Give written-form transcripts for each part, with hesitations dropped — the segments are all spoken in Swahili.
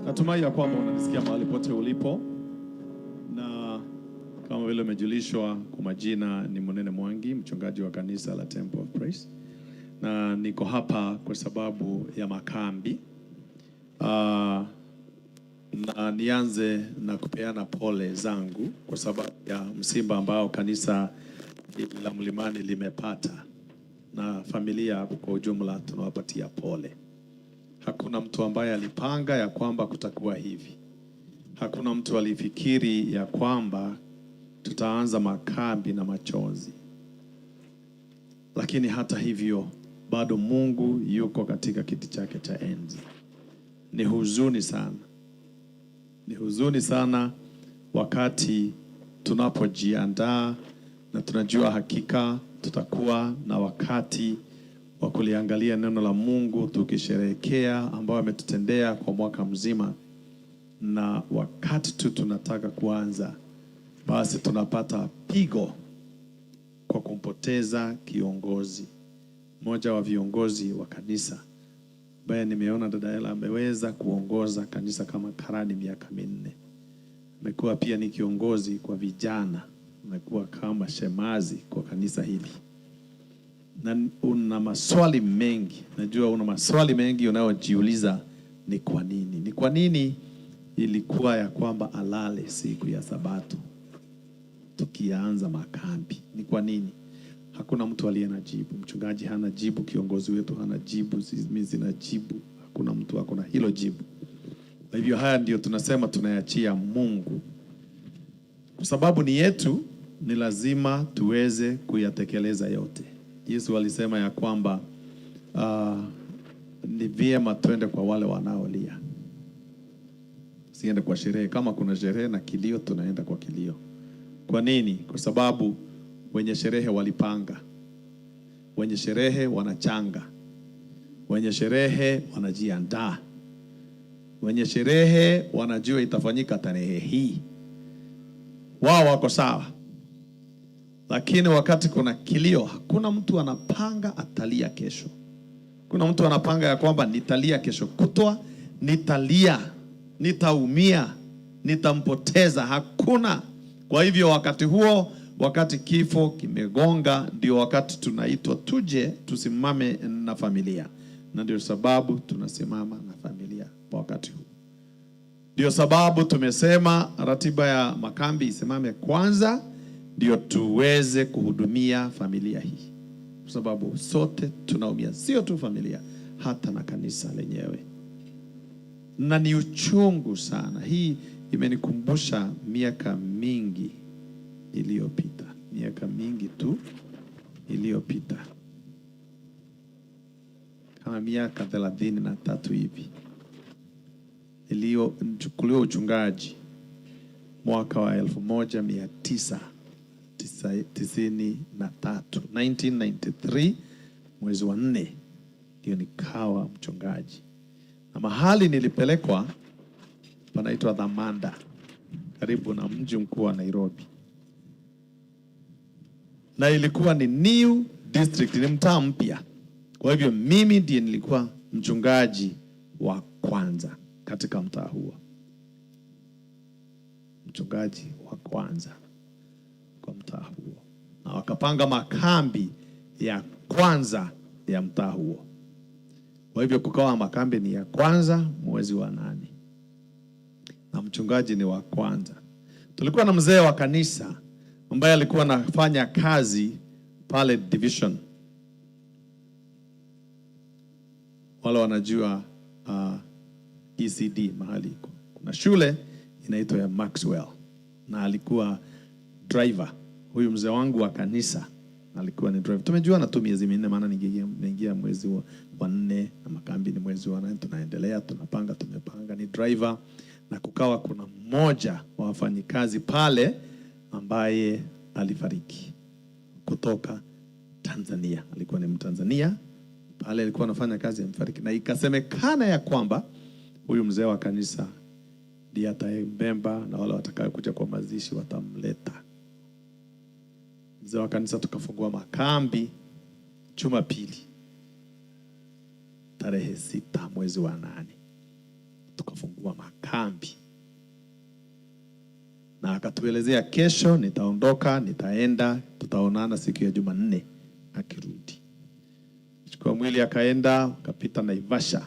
Natumai ya kwamba unanisikia mahali pote ulipo, na kama vile umejulishwa, kwa majina ni Munene Mwangi, mchungaji wa kanisa la Temple of Praise, na niko hapa kwa sababu ya makambi. Na nianze na kupeana pole zangu kwa sababu ya msiba ambao kanisa la Mlimani limepata, na familia kwa ujumla tunawapatia pole. Hakuna mtu ambaye alipanga ya kwamba kutakuwa hivi. Hakuna mtu alifikiri ya kwamba tutaanza makambi na machozi. Lakini hata hivyo, bado Mungu yuko katika kiti chake cha enzi. Ni huzuni sana. Ni huzuni sana wakati tunapojiandaa na tunajua hakika tutakuwa na wakati wa kuliangalia neno la Mungu tukisherehekea ambao ametutendea kwa mwaka mzima, na wakati tu tunataka kuanza, basi tunapata pigo kwa kumpoteza kiongozi, mmoja wa viongozi wa kanisa ambaye nimeona dada Ella ameweza kuongoza kanisa kama karani miaka 4. Amekuwa pia ni kiongozi kwa vijana, amekuwa kama shemazi kwa kanisa hili. Na una maswali mengi, najua una maswali mengi unayojiuliza, ni kwa nini? Ni kwa nini ilikuwa ya kwamba alale siku ya Sabato tukianza makambi? Ni kwa nini? Hakuna mtu aliyenajibu. Mchungaji hana jibu, kiongozi wetu hana jibu, mimi sina jibu. Hakuna mtu akona hilo jibu. Kwa hivyo haya ndio tunasema tunayachia Mungu. Kwa sababu ni yetu, ni lazima tuweze kuyatekeleza yote. Yesu alisema ya kwamba ni vyema twende kwa wale wanaolia, siende kwa sherehe. Kama kuna sherehe na kilio, tunaenda kwa kilio. Kwa nini? Kwa sababu wenye sherehe walipanga, wenye sherehe wanachanga, wenye sherehe wanajiandaa, wenye sherehe wanajua itafanyika tarehe hii. Wao wako sawa. Lakini wakati kuna kilio, hakuna mtu anapanga atalia kesho. Kuna mtu anapanga ya kwamba nitalia kesho kutwa, nitalia, nitaumia, nitampoteza. Hakuna. Kwa hivyo wakati huo, wakati kifo kimegonga, ndio wakati tunaitwa tuje tusimame na familia. Na ndio sababu tunasimama na familia wakati huu. Ndio sababu tumesema ratiba ya makambi isimame kwanza, ndio tuweze kuhudumia familia hii. Kwa sababu sote tunaumia, sio tu familia, hata na kanisa lenyewe. Na ni uchungu sana. Hii imenikumbusha miaka mingi iliyopita. Miaka mingi tu iliyopita. Kama miaka 33 hivi. Nilichukuliwa uchungaji mwaka wa 1993, 1993 mwezi wa 4 ndio nikawa mchungaji. Na mahali nilipelekwa panaitwa Dhamanda, karibu na mji mkuu wa Nairobi. Na ilikuwa ni new district, ni mtaa mpya. Kwa hivyo mimi ndiye nilikuwa mchungaji wa kwanza katika mtaa huo. Mchungaji wa kwanza kwa mtaa huo. Na wakapanga makambi ya kwanza ya mtaa huo. Kwa hivyo kukawa makambi ni ya kwanza mwezi wa 8. Na mchungaji ni wa kwanza. Tulikuwa na mzee wa kanisa ambaye alikuwa anafanya kazi pale division. Wale wanajua ECD mahali kuna shule inaitwa ya Maxwell, na alikuwa driver. Huyu mzee wangu wa kanisa alikuwa ni driver. Tumejuana tu miezi 4, maana ningia mwezi wa 4 na makambi ni mwezi wa 8. Tunaendelea, tumepanga, ni driver. Na kukawa kuna mmoja wa wafanyikazi pale ambaye alifariki kutoka Tanzania. Alikuwa ni Mtanzania. Pale alikuwa anafanya kazi, amefariki. Na ikasemekana ya kwamba huyu mzee wa kanisa ndiye atayembemba na wale watakao kuja kwa mazishi watamleta. Mzee wa kanisa tukafungua makambi Jumapili tarehe 6 mwezi wa 8. tukafungua makambi. Na akatuelezea kesho nitaondoka, nitaenda, tutaonana siku ya Jumanne akirudi. Chukua mwili akaenda, akapita Naivasha,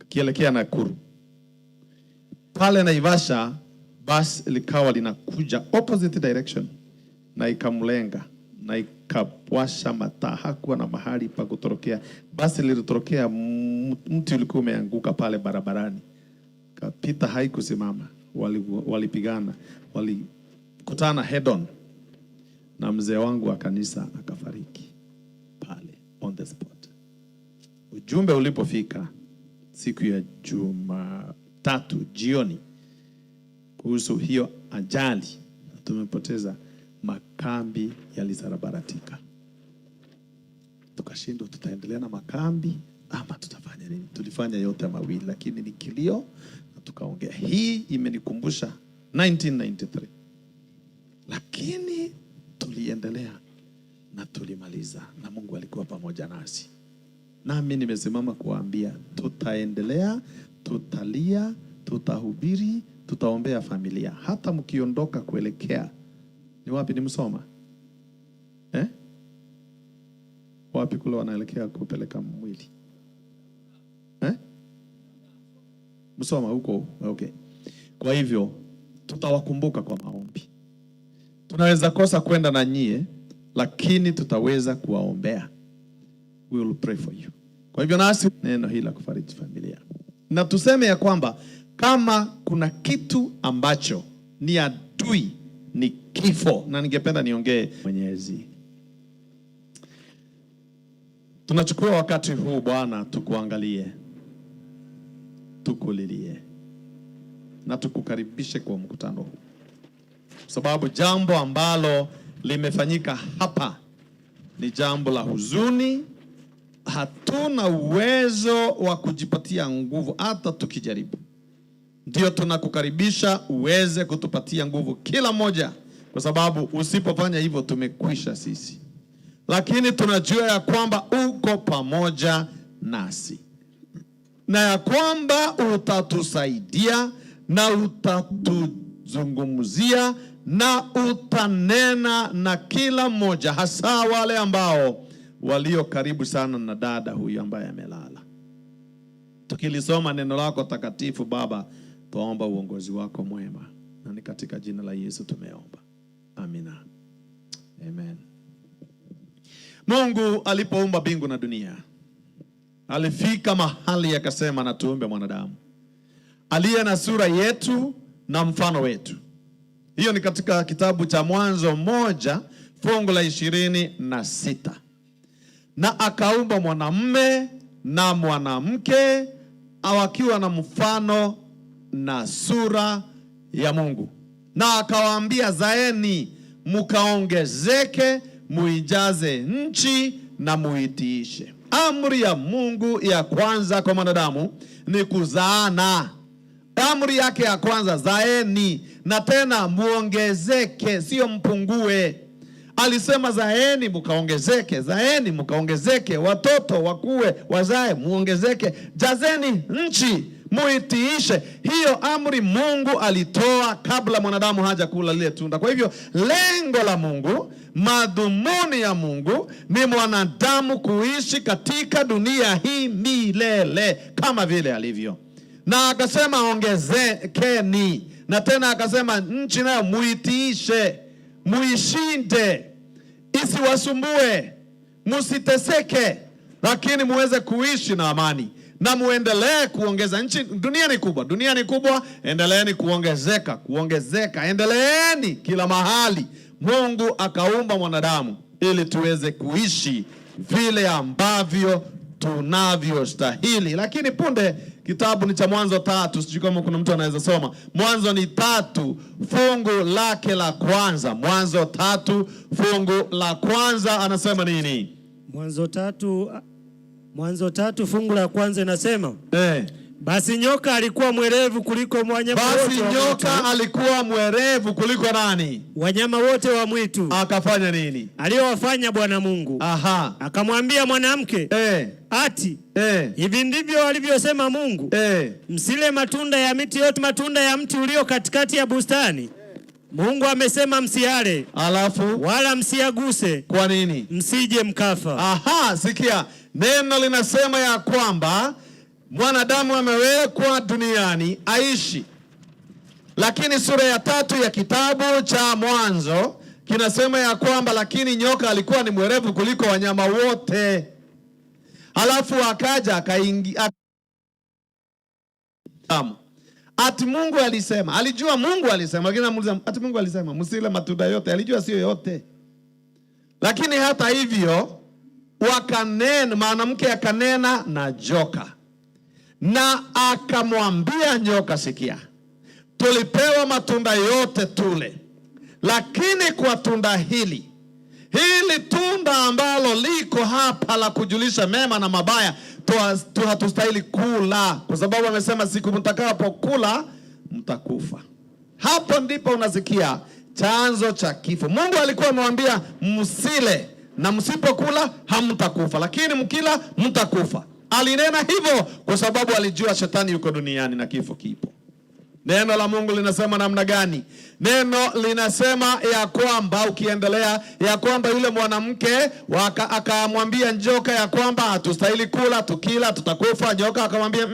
kielekea Nakuru. Pale Naivasha basi likawa linakuja opposite direction na ikamlenga na ikapwasha mataa. Hakuwa na mahali pa kutorokea. Basi lilitorokea mti ulikuwa umeanguka pale barabarani. Kapita, haikusimama. Walipigana, walikutana head on, na mzee wangu wa kanisa akafariki pale on the spot. Ujumbe ulipofika siku ya Jumatatu jioni kuhusu hiyo ajali, tumepoteza, makambi yalisarabaratika. Tukashindwa tutaendelea na makambi ama tutafanya nini. Tulifanya yote mawili, lakini ni kilio na tukaongea. Hii imenikumbusha 1993, lakini tuliendelea na tulimaliza, na Mungu alikuwa pamoja nasi. Nami nimesimama kuambia tutaendelea, tutalia, tutahubiri, tutaombea familia. Hata mkiondoka kuelekea ni wapi? Ni Musoma wapi kule wanaelekea kupeleka mwili Musoma huko. Okay. Kwa hivyo tutawakumbuka kwa maombi. Tunaweza kosa kwenda na nyie, lakini tutaweza kuwaombea. We will pray for you. Kwa hivyo nasi neno hili la kufariji familia. Na tuseme ya kwamba kama kuna kitu ambacho ni adui ni kifo. Na ningependa niongee Mwenyezi. Tunachukua wakati huu Bwana tukuangalie, tukulilie na tukukaribishe kwa mkutano huu. Sababu jambo ambalo limefanyika hapa ni jambo la huzuni. Hatuna uwezo wa kujipatia nguvu hata tukijaribu. Ndio tunakukaribisha uweze kutupatia nguvu kila moja, kwa sababu usipofanya hivyo tumekwisha sisi. Lakini tunajua ya kwamba uko pamoja nasi, na ya kwamba utatusaidia na utatuzungumzia na utanena na kila mmoja, hasa wale ambao walio karibu sana na dada huyu ambaye amelala. Tukilisoma neno lako takatifu Baba, tuomba uongozi wako mwema, na ni katika jina la Yesu tumeomba. Amina. Amen. Mungu alipoumba mbingu na dunia, alifika mahali akasema na tuumbe mwanadamu aliye na sura yetu na mfano wetu. Hiyo ni katika kitabu cha Mwanzo 1 fungu la 26. Na akaumba mwanamume na mwanamke wakiwa na mfano na sura ya Mungu. Na akawaambia, zaeni mkaongezeke, muijaze nchi na muitiishe. Amri ya Mungu ya kwanza kwa mwanadamu ni kuzaana. Amri yake ya kwanza, zaeni, na tena muongezeke, sio mpungue. Alisema zaeni mkaongezeke, zaeni mkaongezeke, watoto wakue, wazae, muongezeke, jazeni nchi, muitiishe. Hiyo amri Mungu alitoa kabla mwanadamu haja kula lile tunda. Kwa hivyo lengo la Mungu, madhumuni ya Mungu ni mwanadamu kuishi katika dunia hii milele kama vile alivyo. Na akasema ongezekeni, na tena akasema nchi nayo muitiishe, muishinde, isiwasumbue, musiteseke, lakini muweze kuishi na amani na muendelee kuongeza nchi. Dunia ni kubwa, dunia ni kubwa, endeleeni kuongezeka, kuongezeka, endeleeni kila mahali. Mungu akaumba mwanadamu ili tuweze kuishi vile ambavyo tunavyostahili. Lakini punde kitabu ni cha Mwanzo 3, sijui kama kuna mtu anaweza soma. Mwanzo ni 3 fungu lake la kwanza. Mwanzo 3 fungu la kwanza anasema nini? Mwanzo 3 fungu la kwanza inasema basi nyoka alikuwa mwerevu kuliko wanyama wote wa mwitu. Basi nyoka alikuwa mwerevu kuliko nani? Wanyama wote wa mwitu. Akafanya nini? Aliyowafanya Bwana Mungu. Aha. Akamwambia mwanamke, ati hivi ndivyo alivyosema Mungu, msile matunda ya miti yote, matunda ya mti ulio katikati ya bustani. Mungu amesema msiale, alafu wala msiaguse. Kwa nini? Msije mkafa. Aha, sikia. Neno linasema ya kwamba mwanadamu amewekwa duniani aishi. Lakini sura ya 3 ya kitabu cha Mwanzo kinasema ya kwamba lakini nyoka alikuwa ni mwerevu kuliko wanyama wote. Alafu akaja akaingia. Ati Mungu alisema, alijua Mungu alisema, lakini anamuuliza ati Mungu alisema msile matunda yote, alijua sio yote. Lakini hata hivyo wakanena, mwanamke akanena na joka na akamwambia nyoka, sikia, tulipewa matunda yote tule, lakini kwa tunda hili tunda ambalo liko hapa la kujulisha mema na mabaya hatustahili kula, kwa sababu amesema siku mtakapokula mtakufa. Hapo ndipo unasikia chanzo cha kifo. Mungu alikuwa amemwambia msile, na msipokula hamtakufa, lakini mkila mtakufa. Alinena hivyo kwa sababu alijua shetani yuko duniani na kifo kipo. Neno la Mungu linasema namna gani? Neno linasema ya kwamba, ukiendelea, ya kwamba yule mwanamke akamwambia njoka ya kwamba hatustahili kula, tukila tutakufa. Njoka akamwambia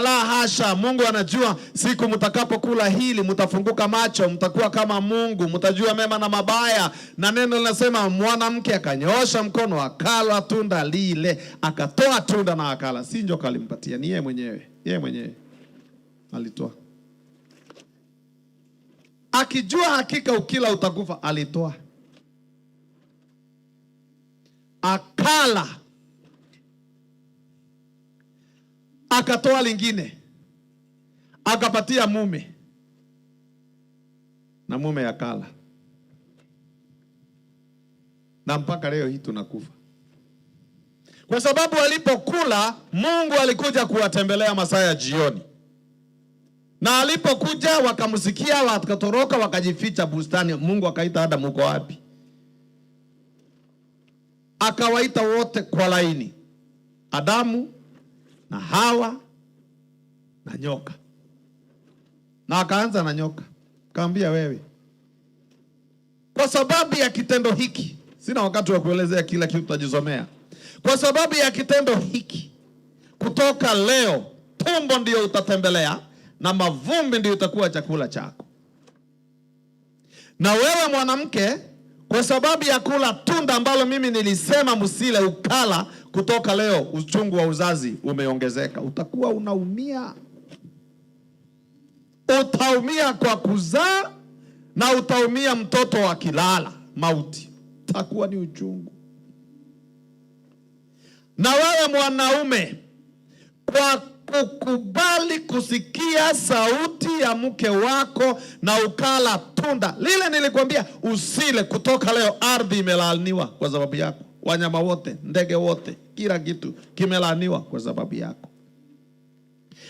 la hasha, Mungu anajua siku mtakapokula hili mtafunguka macho, mtakuwa kama Mungu, mtajua mema na mabaya. Na neno linasema mwanamke akanyoosha mkono akala tunda lile, akatoa tunda na akala. Si njoka alimpatia, ni yeye mwenyewe alitoa. Akijua hakika ukila utakufa, alitoa. Akala. Akatoa lingine. Akapatia mume. Na mume akala. Na mpaka leo hii tunakufa. Kwa sababu walipokula, Mungu alikuja kuwatembelea masaa ya jioni. Na alipokuja wakamsikia, wakatoroka wakajificha bustani. Mungu akaita Adamu, uko wapi? Akawaita wote kwa laini, Adamu na Hawa na nyoka. Na akaanza na nyoka, kaambia wewe, kwa sababu ya kitendo hiki, sina wakati wa kuelezea kila kitu, tutajisomea. Kwa sababu ya kitendo hiki, kutoka leo tumbo ndio utatembelea na mavumbi ndio itakuwa chakula chako. Na wewe mwanamke, kwa sababu ya kula tunda ambalo mimi nilisema msile, ukala, kutoka leo uchungu wa uzazi umeongezeka. Utakuwa unaumia. Utaumia kwa kuzaa na utaumia mtoto akilala, mauti. Itakuwa ni uchungu. Na wewe mwanaume, kwa kukubali kusikia sauti ya mke wako na ukala tunda lile nilikwambia usile, kutoka leo ardhi imelaaniwa kwa sababu yako. Wanyama wote, ndege wote, kila kitu kimelaaniwa kwa sababu yako.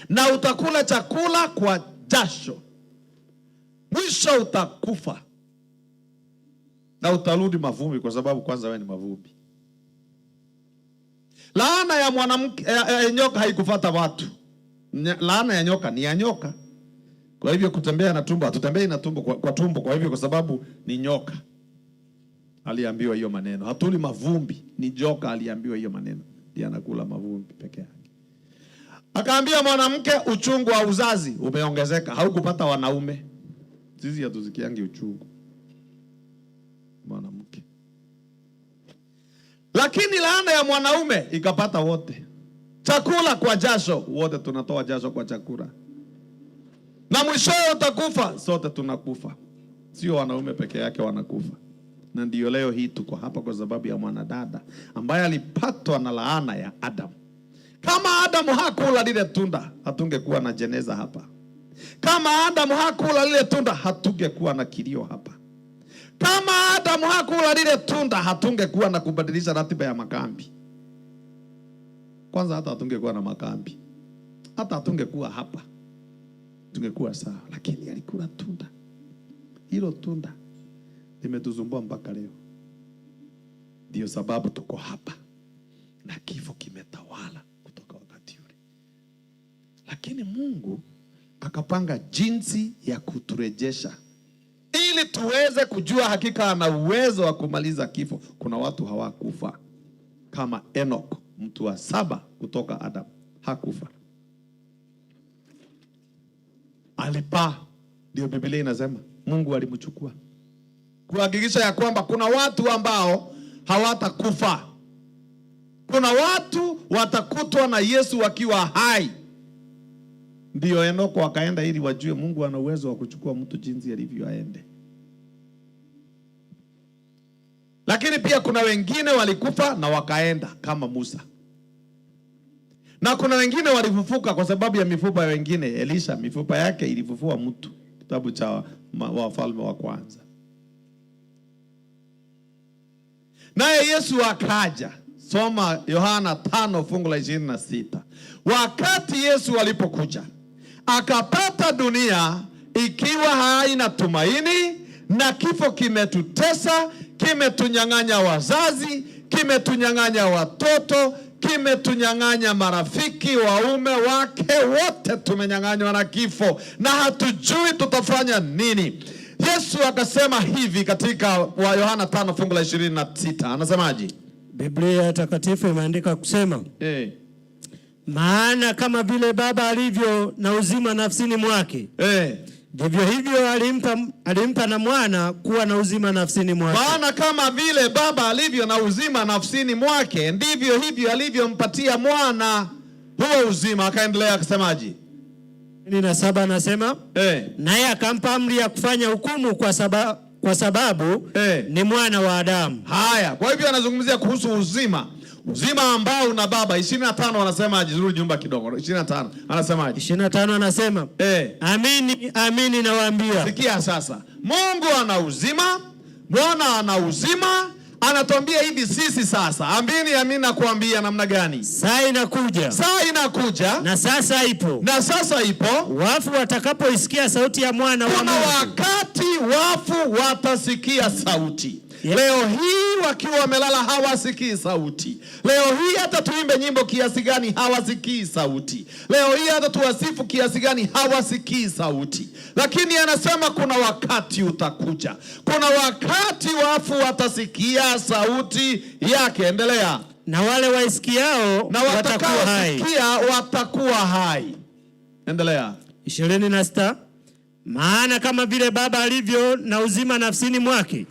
Na utakula chakula kwa jasho, mwisho utakufa. Na utarudi mavumbi, kwa sababu kwanza wewe ni mavumbi. Laana ya mwanamke ya nyoka haikufuata watu. Laana ya nyoka ni ya nyoka. Kwa hivyo kutembea na tumbo, hatutembei na tumbo kwa tumbo. Kwa hivyo kwa sababu ni nyoka aliambiwa hiyo maneno. Hatuli mavumbi, ni joka aliambiwa hiyo maneno. Ndiye anakula mavumbi peke yake. Akaambia mwanamke, uchungu wa uzazi umeongezeka, haukupata wanaume. Sisi hatuzikiangi uchungu mwanamke. Lakini laana ya mwanaume ikapata wote. Chakula kwa jasho, wote tunatoa jasho kwa chakula. Na mwishowe utakufa, sote tunakufa. Sio wanaume peke yake wanakufa. Na ndio leo hii tuko hapa kwa sababu ya mwanadada ambaye alipatwa na laana ya Adamu. Kama Adamu hakula lile tunda, hatungekuwa na jeneza hapa. Kama Adamu hakula lile tunda, hatungekuwa na kilio hapa. Kama Adamu hakula lile tunda, hatungekuwa na kubadilisha ratiba ya makambi. Kwanza hata hatungekuwa na makambi. Hata hatungekuwa hapa. Tungekuwa sawa, lakini alikula tunda. Hilo tunda limetuzumbua mpaka leo. Ndio sababu tuko hapa. na kifo kimetawala kutoka wakati ule. Lakini Mungu akapanga jinsi ya kuturejesha ili tuweze kujua hakika ana uwezo wa kumaliza kifo. Kuna watu hawakufa kama Enoch, mtu wa 7 kutoka Adam, hakufa. Alipaa, ndio Biblia inasema Mungu alimchukua kuhakikisha ya kwamba kuna watu ambao hawatakufa. Kuna watu watakutwa na Yesu wakiwa hai. Ndio Enoch akaenda ili wajue Mungu ana uwezo wa kuchukua mtu jinsi alivyo aende. Lakini pia kuna wengine walikufa na wakaenda kama Musa. Na kuna wengine walifufuka kwa sababu ya mifupa ya wengine. Elisha mifupa yake ilifufua mtu. Kitabu cha Wafalme wa Kwanza. Naye Yesu akaja. Soma Yohana 5:26. Wakati Yesu alipokuja, akapata dunia ikiwa haina tumaini, na kifo kimetutesa, kimetunyang'anya wazazi, kimetunyang'anya watoto, kimetunyang'anya marafiki, waume wake, wote tumenyang'anywa na kifo na hatujui tutafanya nini. Yesu akasema hivi katika wa Yohana 5:26. Anasemaje? Biblia takatifu imeandika kusema, maana kama vile Baba alivyo na uzima nafsini mwake, ndivyo hivyo alimpa na Mwana kuwa na uzima nafsini mwake. Maana kama vile Baba alivyo na uzima nafsini mwake, ndivyo hivyo alivyompatia Mwana huo uzima. Akaendelea akasemaje? 7 anasema, naye akampa amri ya kufanya hukumu kwa sababu ni mwana wa Adamu. Haya, kwa hivyo anazungumzia kuhusu uzima. Uzima ambao una Baba. 25 anasema jizuri nyumba kidogo. 25 anasemaje? 25 anasema, amini amini nawaambia. Sikia sasa. Mungu ana uzima, Mwana ana uzima. Anatuambia hivi sisi sasa. Amini amini nakuambia namna gani? Saa inakuja. Saa inakuja. Na sasa ipo. Na sasa ipo. Wafu watakapoisikia sauti ya Mwana wa Mungu. Kuna wakati wafu watasikia sauti. Leo hii wakiwa wamelala hawasikii sauti. Leo hii hata tuimbe nyimbo kiasi gani hawasikii sauti. Leo hii hata tuwasifu kiasi gani hawasikii sauti. Lakini anasema kuna wakati utakuja. Kuna wakati wafu watasikia sauti yake. Endelea. Na wale waisikiao watakuwa hai. Endelea. 26. Maana kama vile Baba alivyo na uzima nafsini mwake,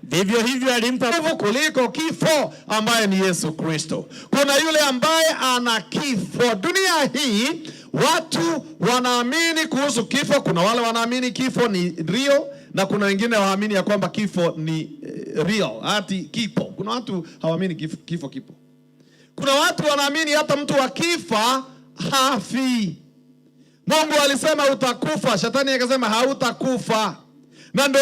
ndivyo hivyo alimpa nguvu kuliko kifo, ambaye ni Yesu Kristo. Kuna yule ambaye ana kifo. Dunia hii watu wanaamini kuhusu kifo. Kuna wale wanaamini kifo ni real, na kuna wengine waamini ya kwamba kifo ni real, hati kipo. Kuna watu hawaamini kifo kipo. Kuna watu wanaamini hata mtu wa kifa hafi. Mungu alisema utakufa, shetani akasema hautakufa. Na ndio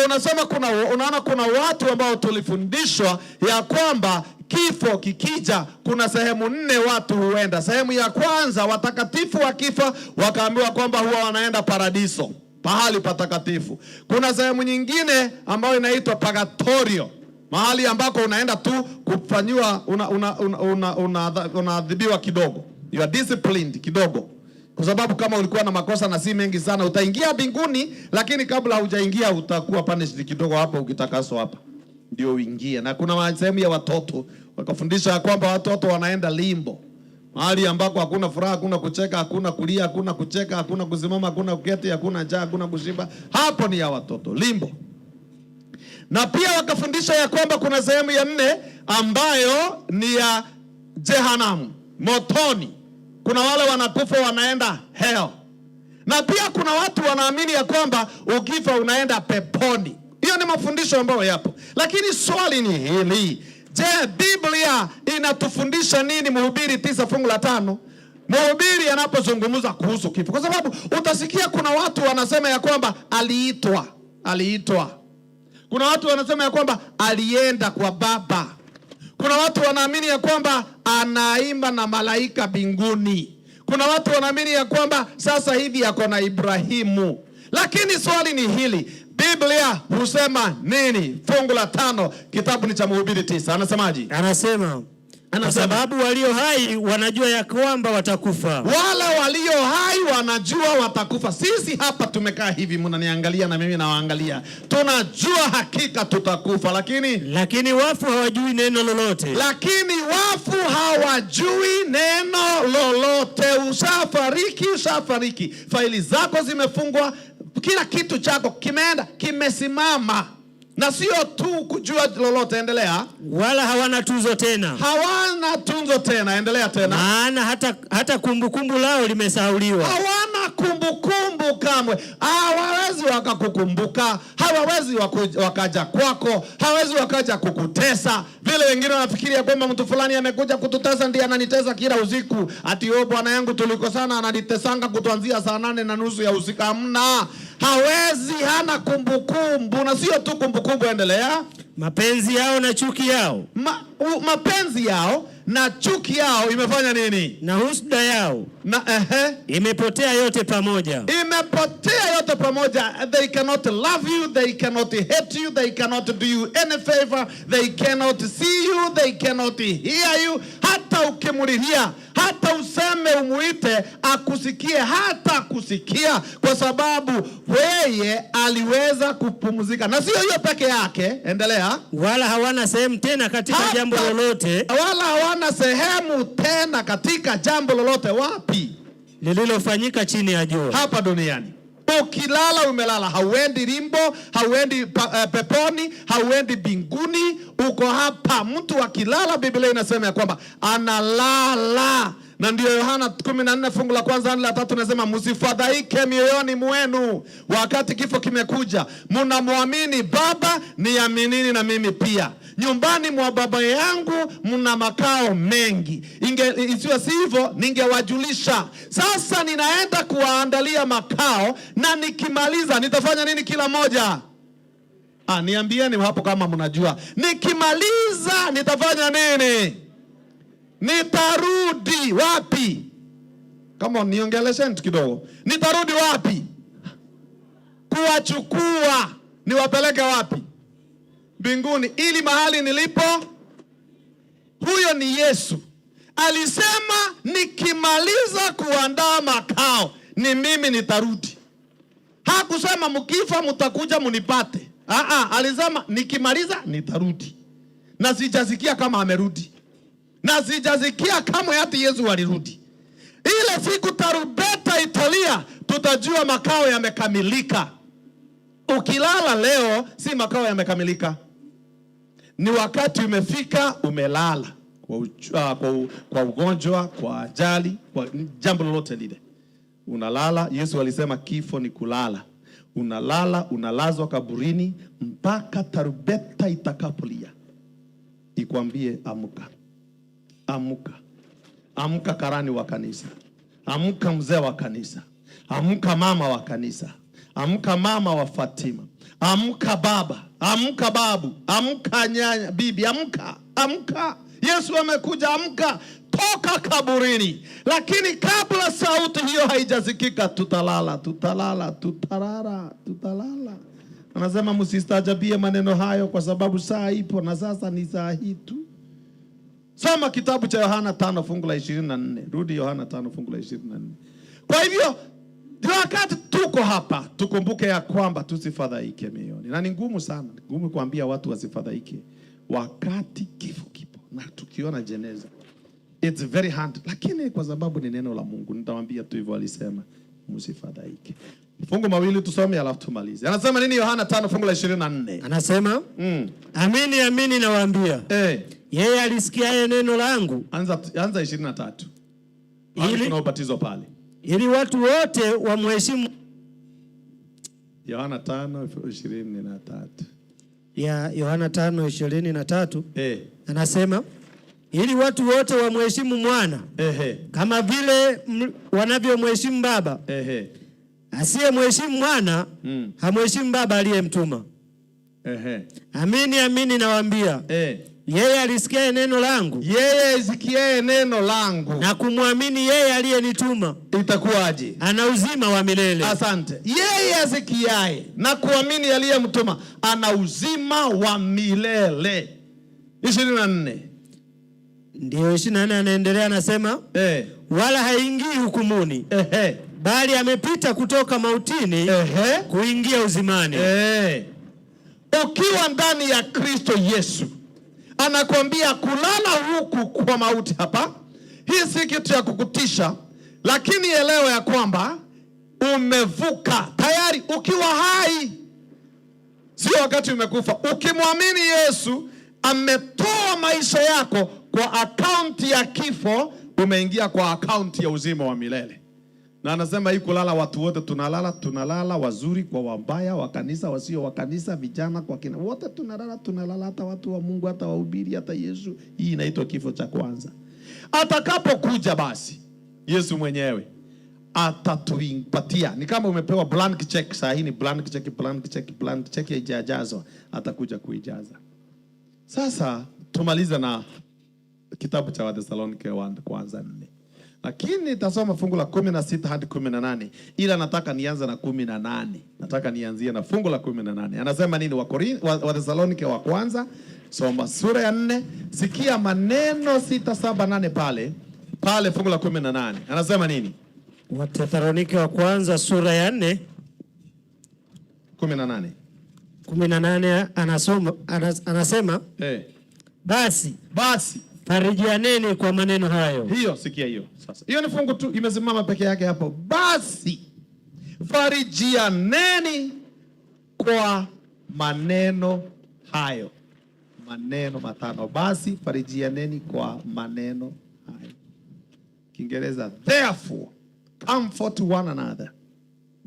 unaona kuna watu ambao tulifundishwa ya kwamba kifo kikija kuna sehemu 4 watu huenda. Sehemu ya kwanza, watakatifu wakifa wakaambiwa kwamba huwa wanaenda paradiso, pahali patakatifu. Kuna sehemu nyingine ambayo inaitwa purgatorio, mahali ambako unaenda tu kufanywa unaadhibiwa kidogo. You are disciplined kidogo. Kwa sababu kama ulikuwa na makosa na si mengi sana, utaingia mbinguni, lakini kabla hujaingia utakuwa punished kidogo hapa, ukitakaswa hapa ndio uingie. Na kuna sehemu ya watoto, wakafundisha kwamba watoto wanaenda limbo, mahali ambako hakuna furaha, hakuna kucheka, hakuna kulia, hakuna kucheka, hakuna kusimama, hakuna kuketi, hakuna njaa, hakuna kushiba. Hapo ni ya watoto, limbo. Na pia wakafundisha ya kwamba kuna sehemu ya 4 ambayo ni ya jehanamu, motoni. Kuna wale wanakufa wanaenda hell. Na pia kuna watu wanaamini ya kwamba ukifa unaenda peponi. Hiyo ni mafundisho ambayo yapo. Lakini swali ni hili. Je, Biblia inatufundisha nini? Mhubiri 9:5. Mhubiri anapozungumza kuhusu kifo. Kwa sababu utasikia kuna watu wanasema ya kwamba aliitwa. Kuna watu wanasema ya kwamba alienda kwa Baba. Kuna watu wanaamini ya kwamba anaimba na malaika mbinguni. Kuna watu wanaamini ya kwamba sasa hivi yako na Ibrahimu. Lakini swali ni hili, Biblia husema nini? Fungu la 5 kitabu ni cha Mhubiri 9. Anasemaje? Anasema, Kwa sababu walio hai wanajua ya kwamba watakufa. Wale walio hai wanajua watakufa. Sisi hapa tumekaa hivi, mnaniangalia na mimi nawaangalia. Tunajua hakika tutakufa, lakini wafu hawajui neno lolote. Usafariki. Faili zako zimefungwa, kila kitu chako kimeenda, kimesimama. Na sio tu kujua lolote, endelea. Wala hawana tunzo tena. Endelea tena. Maana hata kumbukumbu lao limesahauliwa. Hawana kumbukumbu kamwe. Hawawezi wakakukumbuka, hawawezi wakaja kwako, hawawezi wakaja kukutesa. Vile wengine wanafikiria kwamba mtu fulani amekuja kututesa ndiye ananitesa kila usiku. Ati bwana yangu tulikosana ananitesanga kutuanzia saa 8:30 ya usiku. Hamna. Hawezi, hana kumbukumbu. Na sio tu kumbukumbu, endelea. Mapenzi yao na chuki yao. Mapenzi yao na chuki yao imefanya nini? Na husuda yao imepotea yote pamoja. They cannot love you, they cannot hate you, they cannot do you any favor, they cannot see you, they cannot hear you. Hata ukimulilia, hata useme umuite, akusikie, hata kusikia, kwa sababu yeye aliweza kupumzika. Na sio hiyo peke yake, endelea. Wala hawana sehemu tena katika jambo lolote. Wapi? Lililofanyika chini ya jua. Hapa duniani. Ukilala umelala, hauendi limbo, hauendi peponi, hauendi binguni, uko hapa. Mtu akilala, Biblia inasema ya kwamba analala. Na ndio Yohana 14 fungu la kwanza hadi la 3 nasema msifadhaike mioyoni mwenu wakati kifo kimekuja. Mnamwamini Baba, niaminini na mimi pia. Nyumbani mwa Baba yangu mna makao mengi. Isiwe sivyo ningewajulisha. Sasa ninaenda kuwaandalia makao, na nikimaliza nitafanya nini kila moja? Niambieni hapo kama mnajua. Nikimaliza nitafanya nini? Nitarudi wapi? Kama niongelesheni kidogo. Nitarudi wapi? Kuwachukua. Niwapeleke wapi? Mbinguni. Ili mahali nilipo, huyo ni Yesu. Alisema nikimaliza kuandaa makao, ni mimi nitarudi. Hakusema mkifa mtakuja munipate. Alisema nikimaliza nitarudi. Na sijasikia kama amerudi. Na sijasikia kama hati Yesu alirudi. Ile siku tarumbeta italia, tutajua makao yamekamilika. Ukilala leo, si makao yamekamilika. Ni wakati umefika, umelala. Kwa ugonjwa, kwa ajali, kwa jambo lolote lile. Unalala. Yesu alisema kifo ni kulala. Unalala, unalazwa kaburini mpaka tarumbeta itakapolia ikwambie amka. Amka. Amka karani wa kanisa. Amka mzee wa kanisa. Amka mama wa kanisa. Amka mama wa Fatima. Amka baba. Amka babu. Amka nyanya, bibi. Amka. Yesu amekuja, amka. Toka kaburini. Lakini kabla sauti hiyo haijasikika, tutalala. Anasema msistajabie maneno hayo, kwa sababu saa ipo, na sasa ni saa hii tu. Soma kitabu cha Yohana 5 fungu la 24. Rudi Yohana 5 fungu la 24. Kwa hivyo, wakati tuko hapa, tukumbuke ya kwamba tusifadhaike mioyoni. Na ni ngumu sana, ngumu kuambia watu wasifadhaike wakati kifo kipo. Na tukiona jeneza, it's very hard. Lakini kwa sababu ni neno la Mungu, nitawaambia tu hivyo alisema, msifadhaike. Fungu mawili tusome alafu tumalize. Anasema nini Yohana 5 fungu la 24? Anasema, amini amini nawaambia, yeye alisikia neno langu. Anza 23. Ili kuna ubatizo pale. Ili watu wote wamheshimu. Yohana 5:23. Ya Yohana 5:23. Anasema, ili watu wote wamheshimu mwana. Kama vile wanavyomheshimu baba. Asiye mheshimu mwana, hamheshimu baba aliyemtuma. Amini amini nawaambia, yeye alisikia neno langu. Yeye asikie neno langu na kumwamini yeye aliyenituma, itakuwaje? Ana uzima wa milele. Asante. Yeye asikiaye na kuamini aliyemtuma ana uzima wa milele. 24. Ndio 24 anaendelea anasema, wala haingii hukumuni. Bali amepita kutoka mautini kuingia uzimani. Ukiwa ndani ya Kristo Yesu, anakuambia kulala huku kwa mauti hapa, hii si kitu ya kukutisha, lakini elewa ya kwamba umevuka tayari ukiwa hai. Sio wakati umekufa. Ukimwamini Yesu, ametoa maisha yako kwa akaunti ya kifo, umeingia kwa akaunti ya uzima wa milele. Na anasema hii kulala, watu wote tunalala, wazuri kwa wabaya, wa kanisa wasio wa kanisa, vijana kwa kina, wote tunalala, hata watu wa Mungu, hata wahubiri, hata Yesu. Hii inaitwa kifo cha kwanza. Atakapokuja basi Yesu mwenyewe atatupatia, ni kama umepewa blank check. Saa hii ni blank check haijajazwa, atakuja kuijaza. Sasa tumalize na kitabu cha Wathesalonike kwanza 4. Lakini nitasoma fungu la 16 hadi 18, ila nataka nianze na 18. Nataka nianzie na fungu la 18. Anasema nini? Wathesalonike wa kwanza, soma sura ya 4, sikia maneno 6, 7, 8 pale fungu la 18. Anasema nini? Wathesalonike wa kwanza sura ya 4 18 anasema basi farijianeni kwa maneno hayo. Hiyo sikia hiyo. Sasa hiyo ni fungu tu imesimama peke yake hapo. Basi farijianeni kwa maneno hayo. Maneno matano. Basi farijianeni kwa maneno hayo. Kiingereza, therefore comfort one another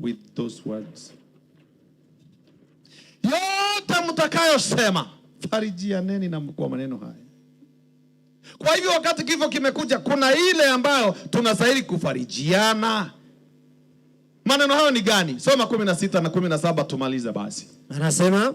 with those words. Yote mtakayosema farijianeni na kwa maneno haya. Kwa hivyo wakati kifo kimekuja, kuna ile ambayo tunastahili kufarijiana. Maneno hayo ni gani? Soma 16 na 17 tumalize basi. Anasema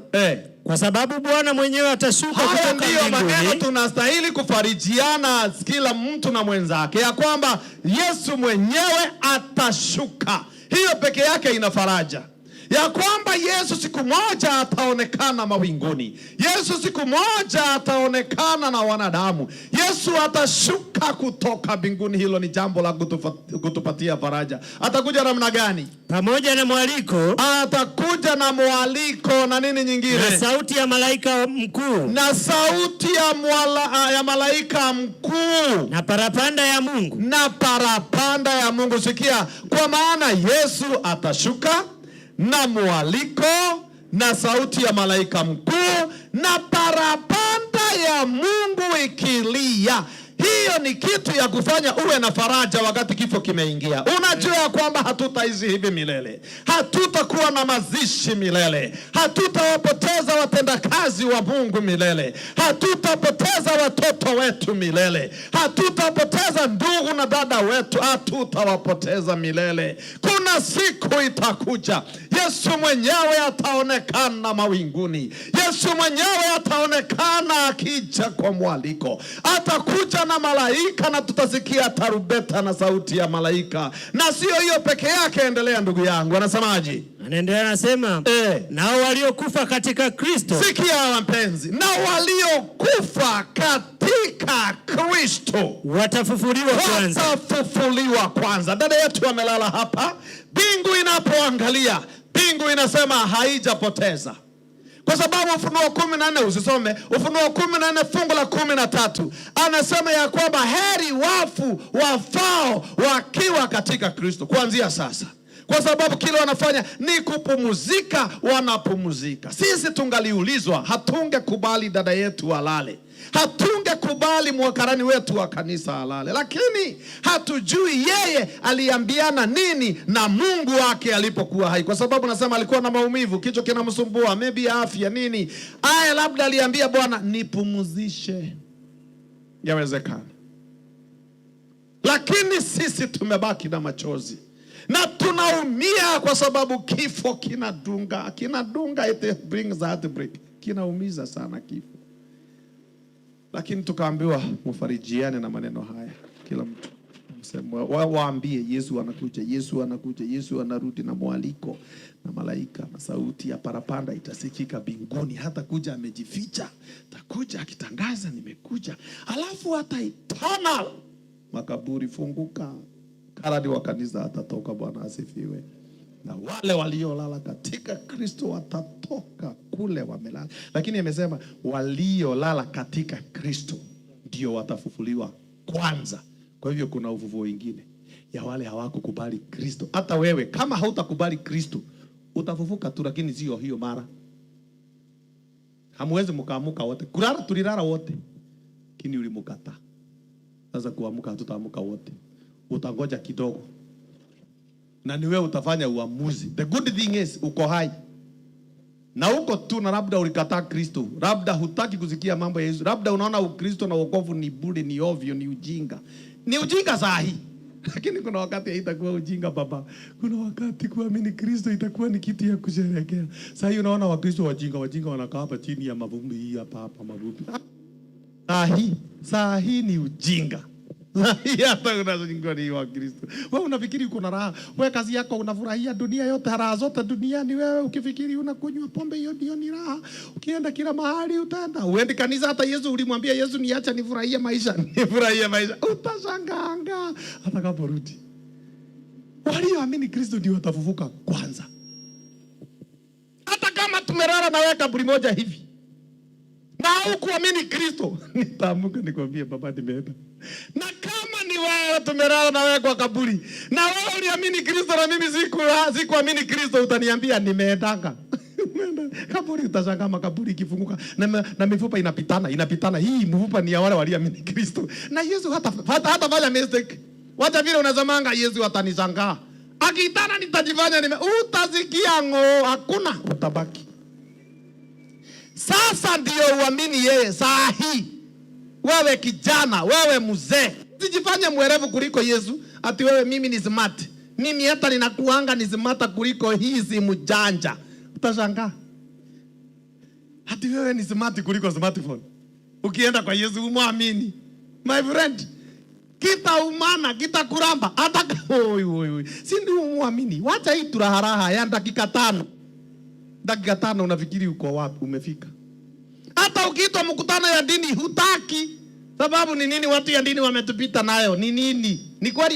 kwa sababu Bwana mwenyewe atashuka kutoka mbinguni. Ndio maneno tunastahili kufarijiana kila mtu na mwenzake, ya kwamba Yesu mwenyewe atashuka. Hiyo peke yake ina faraja. Ya kwamba Yesu siku moja ataonekana mawinguni. Yesu siku moja ataonekana na wanadamu. Yesu atashuka kutoka mbinguni. Hilo ni jambo la kutupatia faraja. Atakuja namna gani? Pamoja na mwaliko. Atakuja na mwaliko na nini nyingine? Na sauti ya malaika mkuu. Na sauti ya malaika mkuu. Na parapanda ya Mungu. Na parapanda ya Mungu. Sikia, kwa maana Yesu atashuka na mwaliko na sauti ya malaika mkuu na parapanda ya Mungu ikilia. Hiyo ni kitu ya kufanya uwe na faraja wakati kifo kimeingia. Unajua kwamba hatutaishi hivi milele. Hatutakuwa na mazishi milele. Hatutawapoteza watendakazi wa Mungu milele. Hatutapoteza watoto wetu milele. Hatutapoteza ndugu na dada wetu. Hatutawapoteza milele. Kuna siku itakuja, Yesu mwenyewe ataonekana mawinguni. Yesu mwenyewe ataonekana akija kwa mwaliko. Atakuja na malaika na tutasikia tarumbeta na sauti ya malaika. Na sio hiyo peke yake, endelea ndugu yangu. Anasemaje? Anaendelea anasema, nao waliokufa katika Kristo. Sikia mpenzi, nao waliokufa katika Kristo watafufuliwa kwanza. Watafufuliwa kwanza. Dada yetu amelala hapa. Mbingu inapoangalia, mbingu inasema haijapoteza. Kwa sababu Ufunuo 14 usisome. Ufunuo 14 fungu la 13 anasema ya kwamba heri wafu wafao wakiwa katika Kristo kuanzia sasa. Kwa sababu kile wanafanya ni kupumzika, wanapumzika. Sisi tungaliulizwa, hatungekubali dada yetu alale. Hatungekubali mwakarani wetu wa kanisa alale. Lakini hatujui yeye aliambiana nini na Mungu wake alipokuwa hai. Kwa sababu nasema alikuwa na maumivu, kichwa kinamsumbua, maybe afya nini. Aya, labda aliambia Bwana nipumzishe. Yawezekana. Lakini sisi tumebaki na machozi. Na tunaumia kwa sababu kifo kinadunga. Kinadunga, it brings heartbreak. Kinaumiza sana kifo. Lakini tukaambiwa mfarijiane na maneno haya. Kila mtu Sema waambie Yesu anakuja, Yesu anakuja, Yesu anarudi na mwaliko na malaika na sauti ya parapanda itasikika mbinguni. Hata kuja amejificha, takuja akitangaza nimekuja. Alafu hata eternal makaburi funguka. Karani wa kanisa atatoka, Bwana asifiwe. Na wale waliolala katika Kristo watatoka kule wamelala. Lakini amesema waliolala katika Kristo ndio watafufuliwa kwanza. Kwa hivyo kuna ufufuo mwingine ya wale hawakukubali Kristo. Hata wewe kama hautakubali Kristo utafufuka tu, lakini sio hiyo mara. Hamwezi mkaamuka wote. Kulala tulilala wote, lakini ulimkataa. Sasa kuamuka hatutaamuka wote. Utangoja kidogo. Na ni wewe utafanya uamuzi. The good thing is uko hai. Na uko tu, na labda ulikataa Kristo. Labda hutaki kusikia mambo ya Yesu. Labda unaona Ukristo na wokovu ni bure, ni ovyo, ni ujinga. Ni ujinga sahi. Lakini kuna wakati haitakuwa ujinga baba. Kuna wakati kuamini Kristo itakuwa ni kitu ya kusherehekea. Sasa unaona Wakristo wajinga wanakaa hapa chini ya mavumbi hii hapa mavumbi. Sahi ni ujinga. Hata unazojingwa ni wa Kristo. Wewe unafikiri uko na raha. Wewe kazi yako unafurahia dunia yote, raha zote duniani. Wewe ukifikiri unakunywa pombe, hiyo ndio ni raha. Ukienda kila mahali utaenda. Uende kanisa, hata Yesu ulimwambia Yesu niacha nifurahie maisha. Nifurahie maisha. Utashangaa atakaporudi. Walioamini Kristo ndio watafufuka kwanza. Hata kama tumelala na wewe kaburi moja hivi, na hukuamini Kristo, nitaamuka nikwambie baba nimeenda. Na kama ni wewe tumelala na wewe kwa kaburi, na wewe uliamini Kristo na mimi sikuamini Kristo, utaniambia nimeendanga. Kaburi utashangaa makaburi ikifunguka na mifupa inapitana. Hii mifupa ni ya wale waliamini Kristo. Na Yesu hata fanya mistake. Wacha vile unazamanga Yesu atanishangaa. Akiitana nitajifanya utasikia ngo, hakuna, utabaki. Sasa ndio uamini yeye saa hii. Wewe kijana, wewe mzee, usijifanye mwerevu kuliko Yesu. Ati wewe mimi ni smart. Mimi hata ninakuanga ni smart kuliko hizi mjanja. Utashangaa. Ati wewe ni smart kuliko smartphone. Ukienda kwa Yesu umwamini. My friend, kitaumana, kitakuramba. Hata oi. Si ndio umwamini. Wacha hii turaharaha ya dakika 5. Dakika 5 unafikiri uko wapi, umefika. Hata ukiitwa mkutano ya dini hutaki. Sababu ni nini? Watu ya dini wametupita nayo. Ni nini? Ni kweli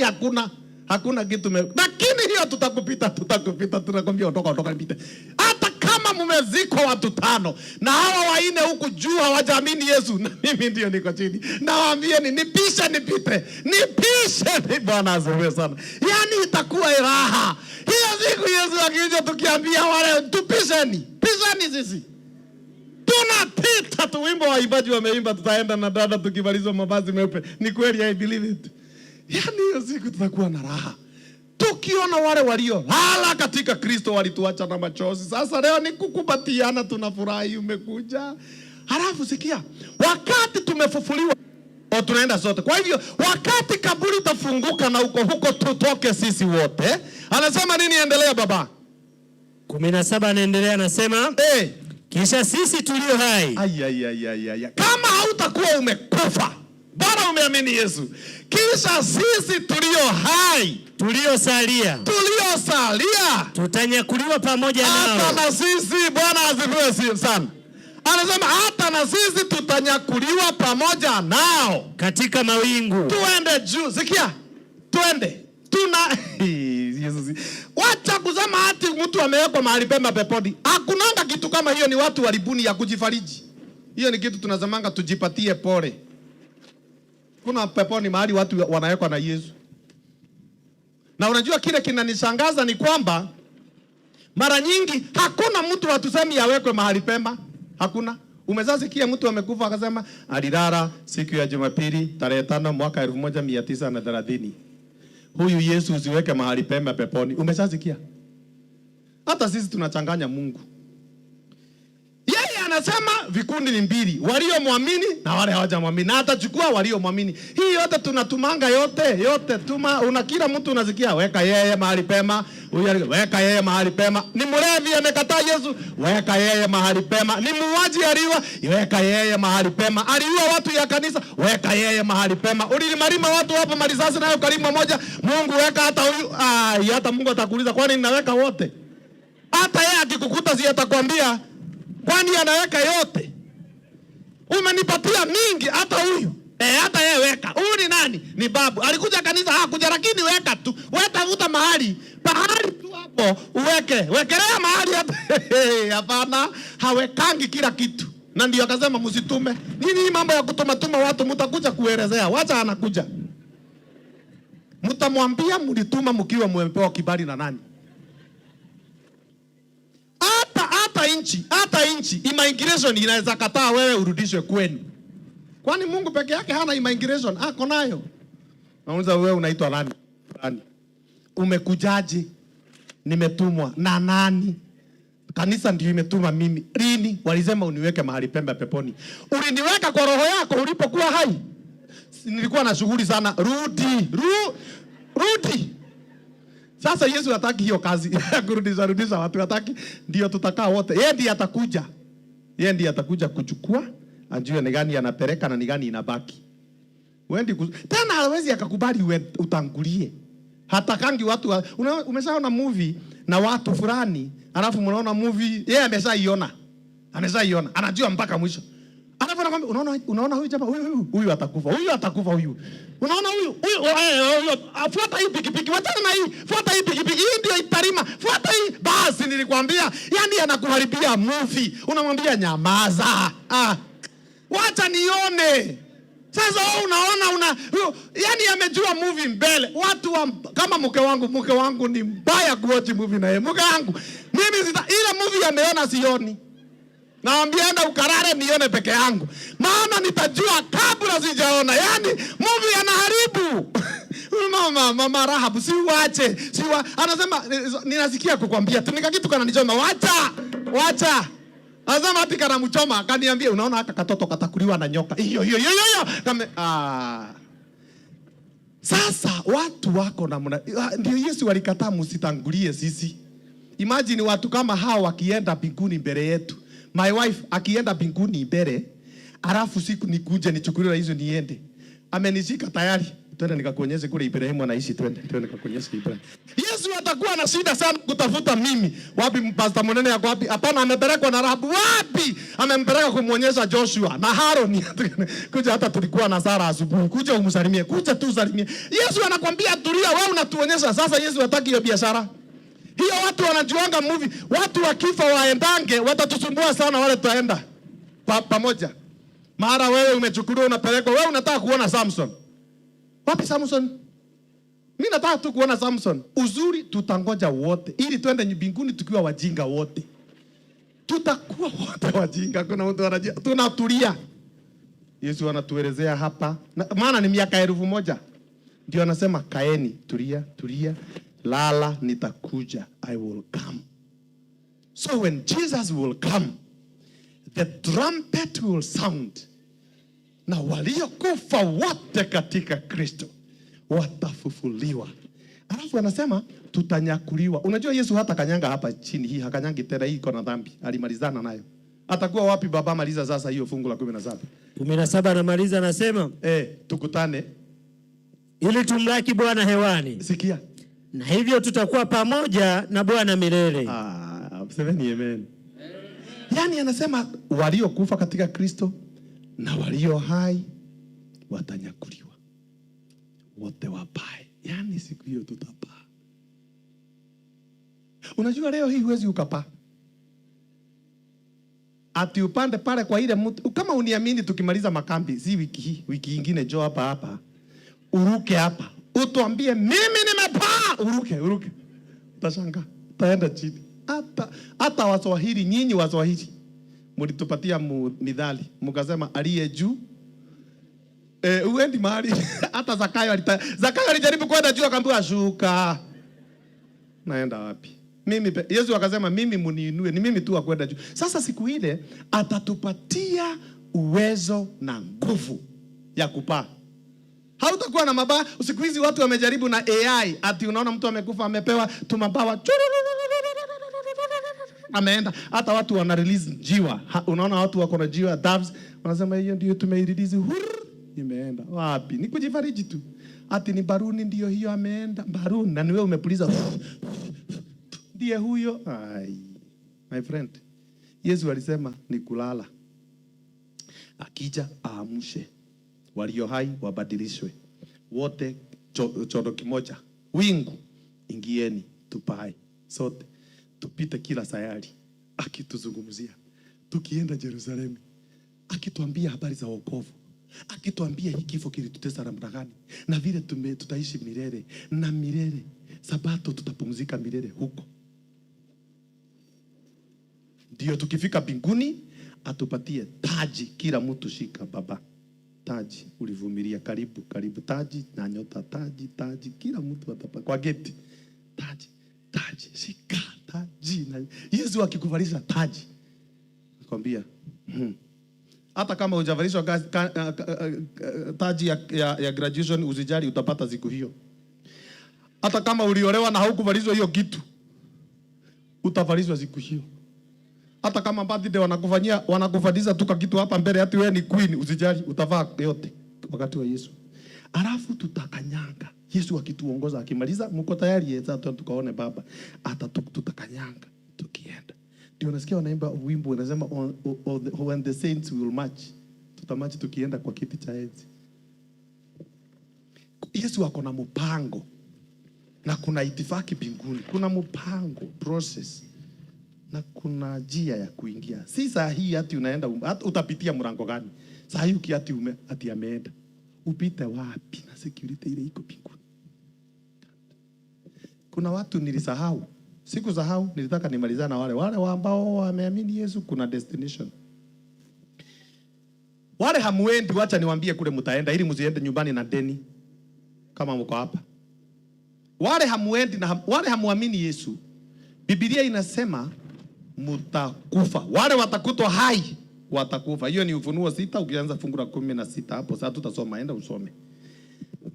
hakuna kitu lakini hiyo tutakupita tunakwambia ondoka nipite. Hata kama mmezikwa watu 5 na hawa 4 huku juu hawajaamini Yesu, na mimi ndio niko chini, nawaambieni nipishe nipite. Nipishe. Bwana asifiwe sana. Yaani itakuwa raha. Hiyo siku Yesu akija tukiambia wale tupisheni sisi. Tunapita tu, wimbo wa ibaji wameimba, tutaenda na dada tukivalizwa mavazi meupe. Ni kweli, I believe it. Yaani hiyo siku tutakuwa na raha. Tukiona wale walio lala katika Kristo walituacha na machozi. Sasa leo ni kukubatiana, tunafurahi umekuja. Halafu sikia, wakati tumefufuliwa tunaenda sote. Kwa hivyo wakati kaburi itafunguka na huko tutoke sisi wote. Anasema nini? Endelea baba. 17 anaendelea anasema, kisha sisi tulio hai. Kama hautakuwa umekufa, bora umeamini Yesu. Kisha sisi tulio hai, tuliosalia tutanyakuliwa pamoja nao. Hata na sisi, Bwana asifiwe sana. Anasema hata na sisi tutanyakuliwa pamoja nao katika mawingu. Tuende juu. Sikia. Tuende. Wacha kusema hati mtu amewekwa mahali pema peponi. Hakunanga kitu kama hiyo, ni watu walibuni ya kujifariji. Hiyo ni kitu tunazamanga tujipatie pole. Kuna peponi mahali watu wanawekwa na Yesu. Na unajua kile kinanishangaza ni kwamba mara nyingi hakuna mtu watusemi awekwe mahali pema. Hakuna. Umezasikia mtu amekufa akasema alilala siku ya Jumapili tarehe 5 mwaka 1930. Huyu Yesu usiweke mahali pema peponi. Umeshasikia? Hata sisi tunachanganya Mungu. Yeye anasema vikundi ni 2, waliomwamini na wale hawajamwamini. Na atachukua waliomwamini. Hii yote tunatumanga yote. Una kila mtu unasikia weka yeye mahali pema, Huyu weka yeye mahali pema. Ni mlevi amekataa Yesu, weka yeye mahali pema. Ni muuaji aliua, weka yeye mahali pema. Aliua watu ya kanisa, weka yeye mahali pema. Ulimarima watu hapo malisasi nayo karimu moja, Mungu weka hata huyu. Hata Mungu atakuuliza kwani ninaweka wote? Hata yeye akikukuta si atakwambia kwani anaweka yote? Umenipatia mingi hata huyu. Hata yeye weka. Huyu ni nani? Ni babu. Alikuja kanisa hakuja, lakini weka tu. Wewe tafuta mahali tu hapo uweke. Wekelea mahali hapa. Hapana, hawekangi kila kitu. Na ndio akasema msitume. Nini mambo ya kutuma watu mtakuja kuelezea. Wacha anakuja. Mtamwambia mlituma mkiwa mmepewa kibali na nani? Hata inchi immigration inaweza kataa wewe urudishwe kwenu. Kwani Mungu peke yake hana immigration? Ako nayo. Nauliza wewe unaitwa nani? Umekujaje? Nimetumwa na nani? Kanisa ndio imetuma mimi. Lini? Walisema uniweke mahali pembe peponi. Uliniweka kwa roho yako ulipokuwa hai. Nilikuwa na shughuli sana. Rudi. Sasa Yesu hataki hiyo kazi. Kurudisha watu hataki. Ndio tutakaa wote. Yeye ndiye atakuja kuchukua, ajue ni gani anapeleka na ni gani inabaki. Tena hawezi akakubali utangulie. Hatakangi watu umeshaona movie na watu fulani, alafu mnaona movie yeye ameshaiona. Anajua mpaka mwisho. Alafu anakuambia unaona huyu jamaa huyu atakufa huyu. Unaona huyu fuata hii pikipiki, wachana na hii, fuata hii pikipiki, hii ndio itarima, fuata hii. Basi nilikwambia, yani anakuharibia movie. Unamwambia nyamaza. Wacha nione. Sasa wewe unaona yani amejua movie mbele. Watu kama mke wangu ni mbaya kuwatch movie na yeye. Mke wangu mimi ile movie ameona sioni. Naambia enda ukarare nione peke yangu. Maana nitajua kabla sijaona. Yani movie anaharibu. Mama Rahabu siwache. Anasema ninasikia kukwambia. Tunika kitu kana nichoma. Wacha. Anasema ati kana mchoma akaniambia unaona haka katoto katakuliwa na nyoka. Hiyo. Sasa watu wako namna ndio Yesu alikataa msitangulie sisi. Imagine watu kama hao wakienda mbinguni mbele yetu. My wife akienda mbinguni mbele, alafu siku nikuje nichukuliwe hizo niende. Amenishika tayari. Twende nikakuonyeshe kule Ibrahimu anaishi, twende nikakuonyeshe Ibrahimu. Yesu atakuwa na shida sana kutafuta mimi. Wapi Pastor Munene yako wapi? Hapana, amepelekwa na Rahabu. Wapi? Amempeleka kumuonyesha Joshua na Haroni. Kuja hata tulikuwa na Sara asubuhi. Kuja umsalimie, kuja tu usalimie. Yesu anakuambia tulia, wewe unatuonyesha. Sasa Yesu hataki hiyo biashara. Hiyo watu wanajuanga movie. Watu wakifa waendange, watatusumbua sana wale tutaenda pamoja. Mara wewe umechukuliwa unapelekwa, wewe unataka kuona Samson. Wapi Samson? Mimi nataka tu kuona Samson. Uzuri tutangoja wote ili twende mbinguni tukiwa wajinga wote. Tutakuwa wote wajinga, kuna mtu anajua. Tunatulia. Yesu anatuelezea hapa. Maana ni miaka 1000. Ndio anasema kaeni, tulia. Lala nitakuja, I will come. So when Jesus will come, the trumpet will sound. Na waliokufa wote katika Kristo watafufuliwa. Alafu anasema tutanyakuliwa. Unajua Yesu hata kanyanga hapa chini hii, hakanyangi tena hii iko na dhambi. Alimalizana nayo. Atakuwa wapi baba maliza sasa hiyo fungu la 17. 17 anamaliza anasema, tukutane ili tumlaki Bwana hewani. Sikia. Na hivyo tutakuwa pamoja na Bwana milele. Semeni amen. Yani anasema waliokufa katika Kristo na walio hai watanyakuliwa. Wote wapae. Yani siku hiyo tutapaa. Unajua leo hii huwezi ukapaa. Ati upande pale kwa ile mtu. Kama uniamini tukimaliza makambi, si wiki hii, wiki nyingine njoo hapa. Uruke hapa. Utuambie mimi nimepaa. Uruke. Utashangaa. Utaenda chini. Hata Waswahili, nyinyi Waswahili mlitupatia midhali. Mkasema aliye juu uendi mahali. Hata Zakayo alijaribu kwenda juu akaambiwa shuka. Naenda wapi? Yesu akasema mimi muniinue, ni mimi tu akwenda juu. Sasa siku ile atatupatia uwezo na nguvu ya kupaa. Hautakuwa na mabawa. Siku hizi watu wamejaribu na AI, ati unaona mtu amekufa amepewa tu mabawa, ameenda. Hata watu wana release jiwa. Unaona watu wako na jiwa doves, wanasema hiyo ndio tumeirelease, imeenda. Wapi? Ni kujifariji tu. Ati ni baruni ndio hiyo ameenda. Baruni na wewe umepuliza. Ndiye huyo. Ai. My friend. Yesu alisema ni kulala. Akija aamshe. Walio hai wabadilishwe. Wote chodo kimoja. Wingu ingieni tupae. Sote tupite kila sayari akituzungumzia. Tukienda Yerusalemu akituambia habari za wokovu. Akituambia hiki kifo kilitutesa namna gani na vile tutaishi milele na milele. Sabato tutapumzika milele huko. Ndio tukifika mbinguni atupatie taji, kila mtu shika baba. Taji ulivumilia, karibu karibu, taji na nyota, taji kila mtu atapata kwa geti. Taji shika taji. Na Yesu akikuvalisha taji nakwambia, hata kama hujavalishwa taji ya graduation usijali, utapata siku hiyo. Hata kama uliolewa na haukuvalishwa hiyo kitu, utavalishwa siku hiyo. Hata kama birthday wanakufadiza tu kitu hapa mbele ati wewe ni queen, usijali, utavaa yote wakati wa Yesu. Alafu tutakanyanga. Yesu akituongoza akimaliza, mko tayari yeza tukaone baba, hata tutakanyanga tukienda. Ndio nasikia wanaimba wimbo wanasema when the saints will march. Tutamachi tukienda kwa kiti cha enzi. Yesu ako na mpango. Na kuna itifaki mbinguni. Kuna mpango, process. Na kuna njia ya kuingia. Si saa hii ati unaenda utapitia mlango gani? Saa hii ukiati ati ameenda. Upite wapi na security ile iko mbinguni. Kuna watu nilisahau. Sikusahau, nilitaka nimalizane na wale ambao wameamini Yesu. Kuna destination. Wale hamuendi, wacha niwaambie kule mtaenda ili msiende nyumbani na deni kama mko hapa. Wale hamuendi na wale hamuamini Yesu, Biblia inasema mtakufa. Wale watakutwa hai watakufa. Hiyo ni Ufunuo 6 ukianza fungu la 16 hapo. Sasa tutasoma, enda usome.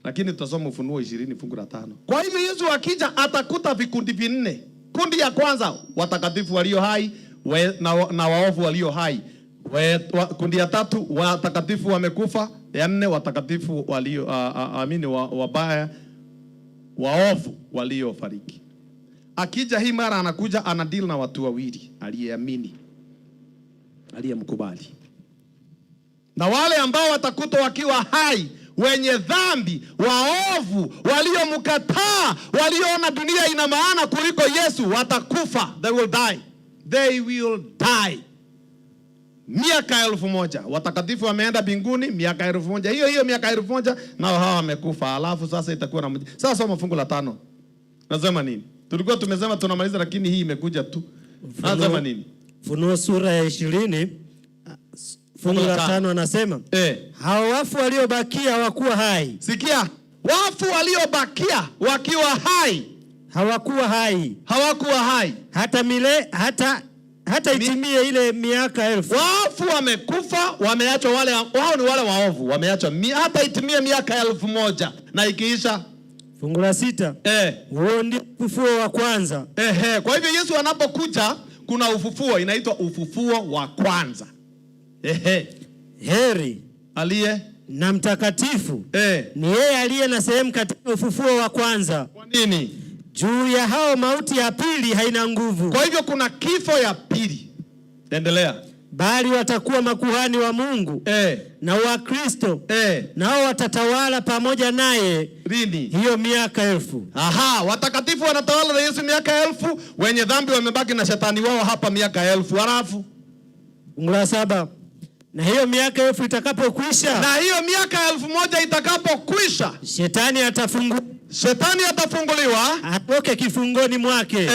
Lakini tutasoma Ufunuo 20 fungu la 5. Kwa hivyo Yesu akija atakuta vikundi vinne. Kundi ya kwanza watakatifu walio hai na waovu walio hai. Kundi ya tatu watakatifu wamekufa. Ya nne watakatifu walio amini wabaya, waovu walio fariki. Akija hii mara anakuja ana deal na watu wawili, aliyeamini, aliyemkubali. Na wale ambao watakutwa wakiwa hai, wenye dhambi, waovu, waliomkataa, waliona dunia ina maana kuliko Yesu, watakufa. They will die. They will die. Miaka 1000. Watakatifu wameenda mbinguni miaka 1000. Hiyo miaka 1000 nao hawa wamekufa. Alafu sasa itakuwa na sasa soma fungu la 5. Nasema nini? Tulikuwa tumesema tunamaliza, lakini hii imekuja tu. Nasema nini? Funuo sura ya 20 fungu la 5 anasema hao wafu waliobakia hawakuwa hai. Sikia, wafu waliobakia wakiwa hai hawakuwa hai hata itimie ile miaka 1000. Wafu wamekufa, wameachwa wale wao ni wale waovu, wameachwa hata itimie miaka 1000 na ikiisha. Fungu la 6. Huo ndio ufufuo wa kwanza. Kwa hivyo Yesu anapokuja kuna ufufuo, inaitwa ufufuo wa kwanza. Heri aliye na mtakatifu ni yeye aliye na sehemu katika ufufuo wa kwanza. Kwa nini? Juu ya hao mauti ya pili haina nguvu. Kwa hivyo kuna kifo ya pili. Endelea. Bali watakuwa makuhani wa Mungu na wa Kristo. Nao watatawala pamoja naye lini? Hiyo miaka 1000. Watakatifu wanatawala na Yesu miaka 1000, wenye dhambi wamebaki na shetani wao hapa miaka 1000. Halafu fungu la 7. Na hiyo miaka 1000 itakapokwisha, na hiyo miaka 1000 itakapokwisha, Shetani atafunguliwa atoke kifungoni mwake.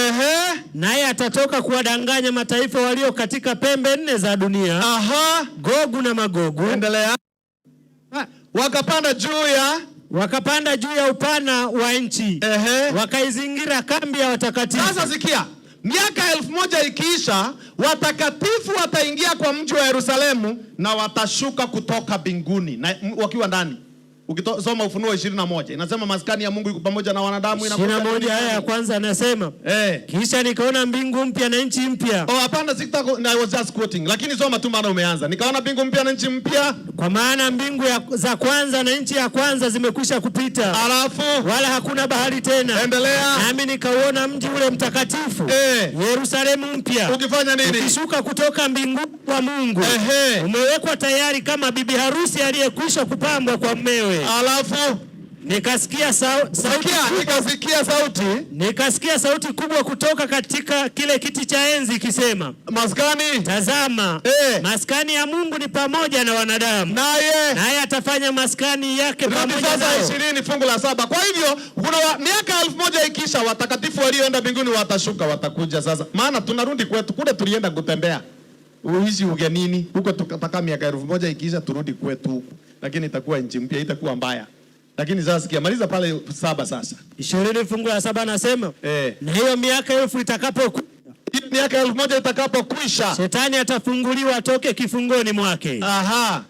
Naye atatoka kuwadanganya mataifa walio katika pembe 4 za dunia. Gogu na Magogu. Endelea. Wakapanda juu ya upana wa nchi. Wakaizingira kambi ya watakatifu. Sasa sikia, miaka 1000 ikiisha, watakatifu wataingia kwa mji wa Yerusalemu na watashuka kutoka mbinguni na wakiwa ndani. Ukisoma Ufunuo 21 inasema maskani ya Mungu iko pamoja na wanadamu. 21 aya ya kwanza anasema kisha nikaona mbingu mpya na nchi mpya. Hapana, I was just quoting. Lakini soma tu maana umeanza. Nikaona mbingu mpya na nchi mpya. Kwa maana mbingu za kwanza na nchi ya kwanza zimekwisha kupita. Alafu wala hakuna bahari tena. Endelea. Nami nikauona mji ule mtakatifu Yerusalemu mpya. Ukifanya nini? Ukishuka kutoka mbinguni kwa Mungu. Umewekwa tayari kama bibi harusi aliyekwisha kupambwa kwa mmewe. Alafu nikasikia sauti kubwa kutoka katika kile kiti cha enzi ikisema, maskani, tazama, maskani ya Mungu ni pamoja na wanadamu, naye atafanya maskani yake pamoja nao. 20 fungu la 7. Kwa hivyo kuna miaka 1000 ikisha, watakatifu walioenda mbinguni watashuka, watakuja sasa. Maana tunarudi kwetu, kule tulienda kutembea uishi ugenini huko, tukataka miaka 1000 ikisha turudi kwetu huko, lakini itakuwa nchi mpya, itakuwa mbaya. Lakini sasa sikia, maliza pale 7 sasa. 20 fungu la 7 anasema, na hiyo miaka 1000 itakapokuja, hiyo miaka 1000 itakapokwisha, Shetani atafunguliwa atoke kifungoni mwake. Aha.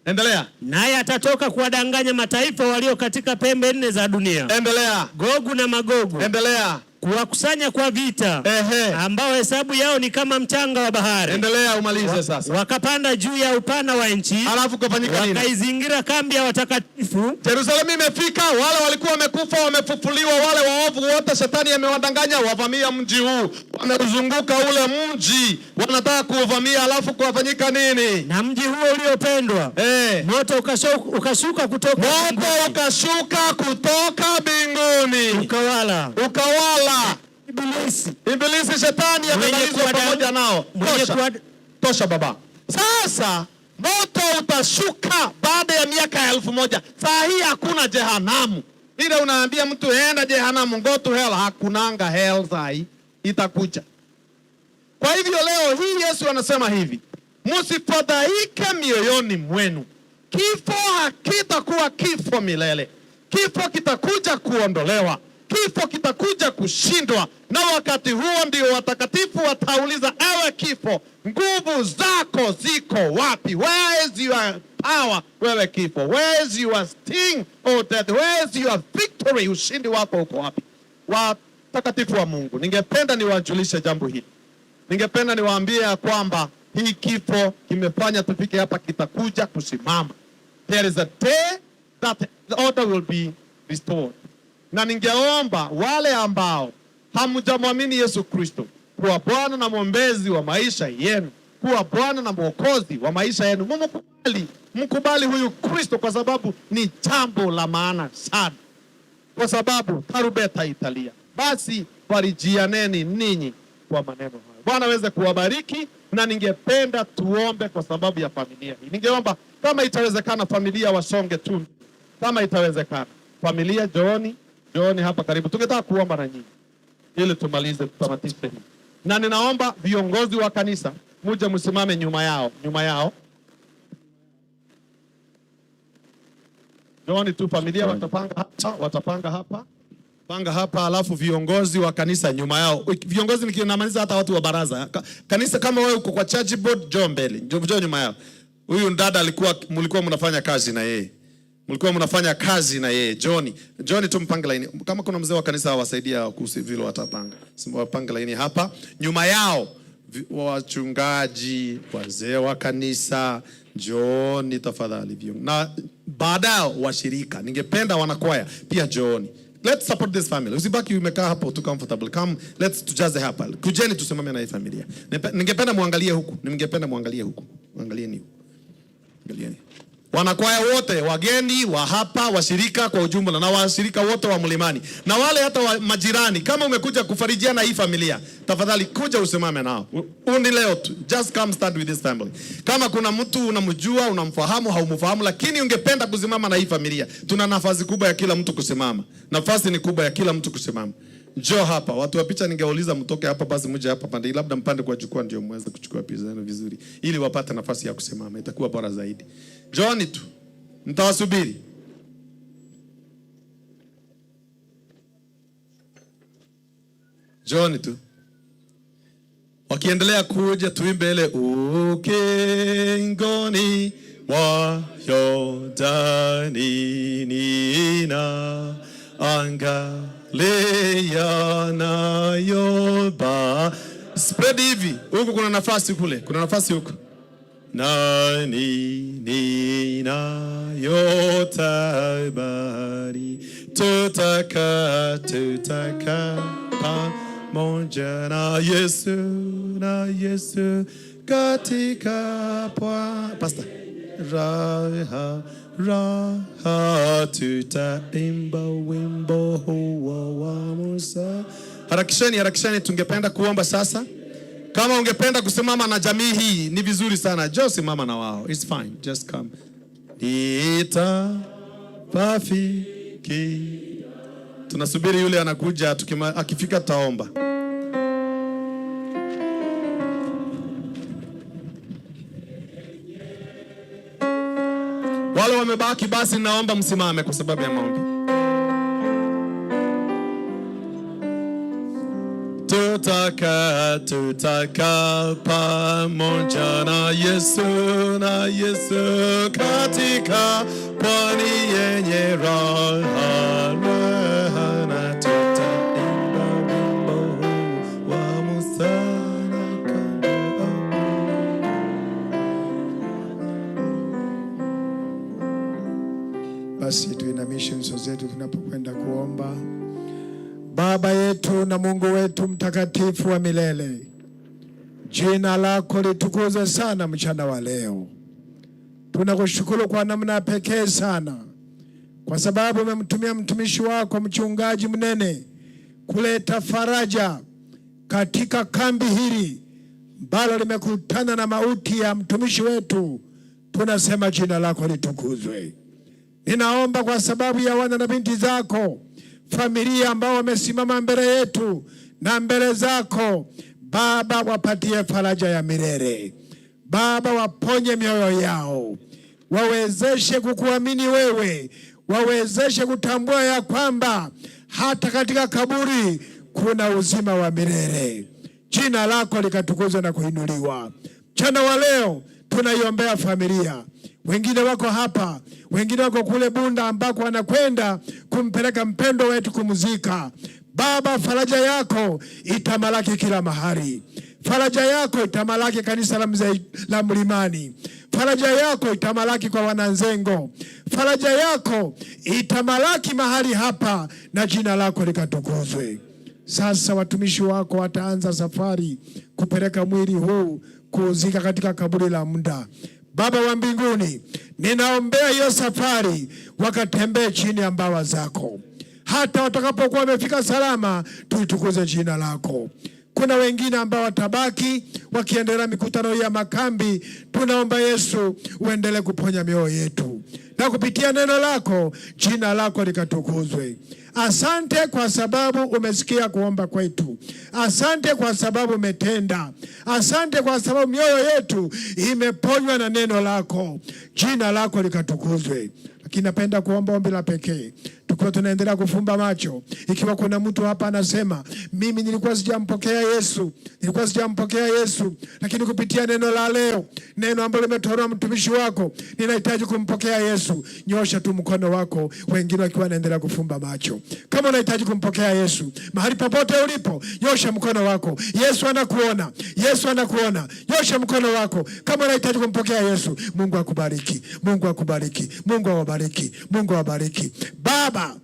Endelea. Naye atatoka kuwadanganya mataifa walio katika pembe 4 za dunia. Endelea. Gogu na Magogu. Endelea. Kuwakusanya kwa vita, ambao hesabu yao ni kama mchanga wa bahari. Endelea umalize sasa. Wakapanda juu ya upana wa nchi. Alafu kufanyika nini? Wakaizingira kambi ya watakatifu. Yerusalemu imefika, wale walikuwa wamekufa wamefufuliwa, wale waovu wote Shetani amewadanganya wavamia mji huu. Wamezunguka ule mji, wanataka kuuvamia. Alafu kufanyika nini? Na mji huo uliopendwa, moto ukashuka kutoka mbinguni. Ukawala. Ibilisi Shetani amemalizwa pamoja nao. Tosha baba. Sasa moto utashuka baada ya miaka 1000. Saa hii hakuna jehanamu. Ile unaambia mtu enda jehanamu, go to hell, hakunanga hell saa hii, itakuja. Kwa hivyo leo hii Yesu anasema hivi, msifadhaike mioyoni mwenu. Kifo hakitakuwa kifo milele. Kifo kitakuja kuondolewa. Kifo kitakuja kushindwa, na wakati huo ndio watakatifu watauliza, ewe kifo, nguvu zako ziko wapi? Where is your power, wewe kifo? Where is your sting, oh death? Where is your victory? Ushindi wako uko wapi? Watakatifu wa Mungu, ningependa niwajulishe jambo hili. Ningependa niwaambie ya kwamba hii kifo kimefanya tufike hapa, kitakuja kusimama. There is a day that the order will be restored. Na ningeomba wale ambao hamjamwamini Yesu Kristo kuwa Bwana na mwombezi wa maisha yenu, kuwa Bwana na mwokozi wa maisha yenu, mkubali huyu Kristo, kwa sababu ni jambo la maana sana, kwa sababu tarumbeta italia. Basi farijianeni ninyi kwa maneno haya. Bwana aweze kuwabariki, na ningependa tuombe kwa sababu ya familia hii. Ningeomba kama itawezekana familia wasonge tu, kama itawezekana familia Jooni hapa karibu. Tungetaka kuomba na nyinyi ili tumalize, tutamatishe hii. Na ninaomba viongozi wa kanisa muje msimame nyuma yao. Jooni tu, familia watapanga hapa. Panga hapa, alafu viongozi wa kanisa nyuma yao. Viongozi nikinamaliza hata watu wa baraza. Kanisa kama wewe uko kwa church board, njoo mbele. Njoo nyuma yao. Huyu ndada mlikuwa mnafanya kazi na yeye. Johnny tumpange laini. Kama kuna mzee wa kanisa awasaidia kusivilo watapanga. Wapanga laini hapa. Nyuma yao wachungaji, wazee wa kanisa, Johnny tafadhali. Na baadao washirika. Ningependa wanakwaya pia Johnny. Let's support this family. Usibaki umekaa hapo too comfortable. Come, let's tujaze hapa. Kujeni tusimame na hii familia. Ningependa muangalie huku. Angalieni huku. Wanakwaya wote, wageni wa hapa, washirika kwa ujumla, na washirika wote wa Mlimani, na wale hata wa majirani, kama umekuja kufarijiana hii familia, tafadhali kuja usimame nao. Undi leo tu, just come stand with this family. Kama kuna mtu unamjua, unamfahamu, haumfahamu, lakini ungependa kusimama na hii familia, tuna nafasi kubwa ya kila mtu kusimama. Nafasi ni kubwa ya kila mtu kusimama. Njoo hapa. Watu wa picha ningeuliza mtoke hapa, basi mje hapa pande, labda mpande kwa jukwaa ndio muweze kuchukua picha zenu vizuri, ili wapate nafasi ya kusimama. Itakuwa bora zaidi. Johnny tu. Mtawasubiri. Johnny tu. Wakiendelea kuja tuimbe ile ukingoni wa Yordani nina angalia nayo ba. Spread hivi. Huku kuna nafasi kule. Kuna nafasi huku. Nani ninayo tabari tutaka pamoja na Yesu katika Pastor raha tutaimba wimbo huo wa Musa. Harakisheni, tungependa kuomba sasa. Kama ungependa kusimama na jamii hii ni vizuri sana. Just simama na wao. It's fine. Just come. Nitafafiki. Tunasubiri yule anakuja, akifika taomba. Wale wamebaki basi naomba msimame kwa sababu ya maombi. Tutaka pamoja na Yesu katika pwani yenye raha na tutaimba wimbo wa Musa na kondoo. Basi tuinamishe nyuso zetu tunapokwenda kuomba. Baba yetu na Mungu wetu mtakatifu wa milele, jina lako litukuzwe sana mchana wa leo. Tunakushukuru kwa namna pekee sana kwa sababu umemtumia mtumishi wako mchungaji Mnene kuleta faraja katika kambi hili ambalo limekutana na mauti ya mtumishi wetu. Tunasema jina lako litukuzwe. Ninaomba kwa sababu ya wana na binti zako, familia ambao wamesimama mbele yetu na mbele zako, Baba wapatie faraja ya milele. Baba waponye mioyo yao, wawezeshe kukuamini wewe, wawezeshe kutambua ya kwamba hata katika kaburi kuna uzima wa milele. Jina lako likatukuzwe na kuinuliwa. Mchana wa leo tunaiombea familia. Wengine wako hapa, wengine wako kule Bunda ambako wanakwenda kumpeleka mpendo wetu kumzika. Baba, faraja yako itamalaki kila mahali. Faraja yako itamalaki kanisa la Mlimani. Faraja yako itamalaki kwa Wananzengo. Faraja yako itamalaki mahali hapa na jina lako likatukuzwe. Sasa watumishi wako wataanza safari kupeleka mwili huu kuuzika katika kaburi la muda. Baba wa mbinguni, ninaombea hiyo safari wakatembee chini ya mbawa zako. Hata watakapokuwa wamefika salama, tuitukuze jina lako. Kuna wengine ambao watabaki wakiendelea mikutano ya makambi. Tunaomba Yesu uendelee kuponya mioyo yetu. Na kupitia neno lako, jina lako likatukuzwe. Asante kwa sababu umesikia kuomba kwetu. Asante kwa sababu umetenda. Asante kwa sababu mioyo yetu imeponywa na neno lako. Jina lako likatukuzwe. Lakini napenda kuomba ombi la pekee. Tukiwa tunaendelea kufumba macho, ikiwa kuna mtu hapa anasema mimi nilikuwa sijampokea Yesu, lakini kupitia neno la leo, neno ambalo limetolewa mtumishi wako, ninahitaji kumpokea Yesu. Nyosha tu mkono wako, wengine wakiwa wanaendelea kufumba macho. Kama unahitaji kumpokea Yesu, mahali popote ulipo, nyosha mkono wako. Yesu anakuona. Nyosha mkono wako kama unahitaji kumpokea Yesu. Mungu akubariki. Mungu awabariki. Baba,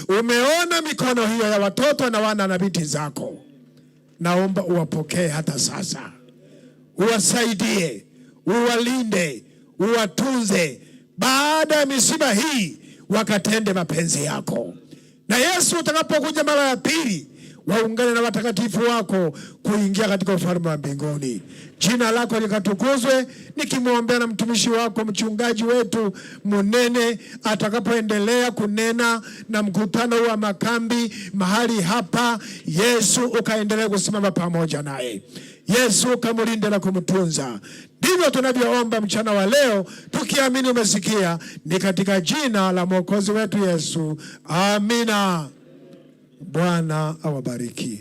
umeona mikono hiyo ya watoto na wana na binti zako. Naomba uwapokee hata sasa. Uwasaidie, uwalinde, uwatunze. Baada ya misiba hii wakatende mapenzi yako. Na Yesu utakapokuja mara ya pili, waungane na watakatifu wako kuingia katika ufalme wa mbinguni. Jina lako likatukuzwe. Nikimwombea na mtumishi wako mchungaji wetu Munene atakapoendelea kunena na mkutano wa makambi mahali hapa, Yesu ukaendelea kusimama pamoja naye. Yesu ukamlinde na kumtunza. Ndivyo tunavyoomba mchana wa leo, tukiamini umesikia. Ni katika jina la Mwokozi wetu Yesu. Amina. Bwana awabariki.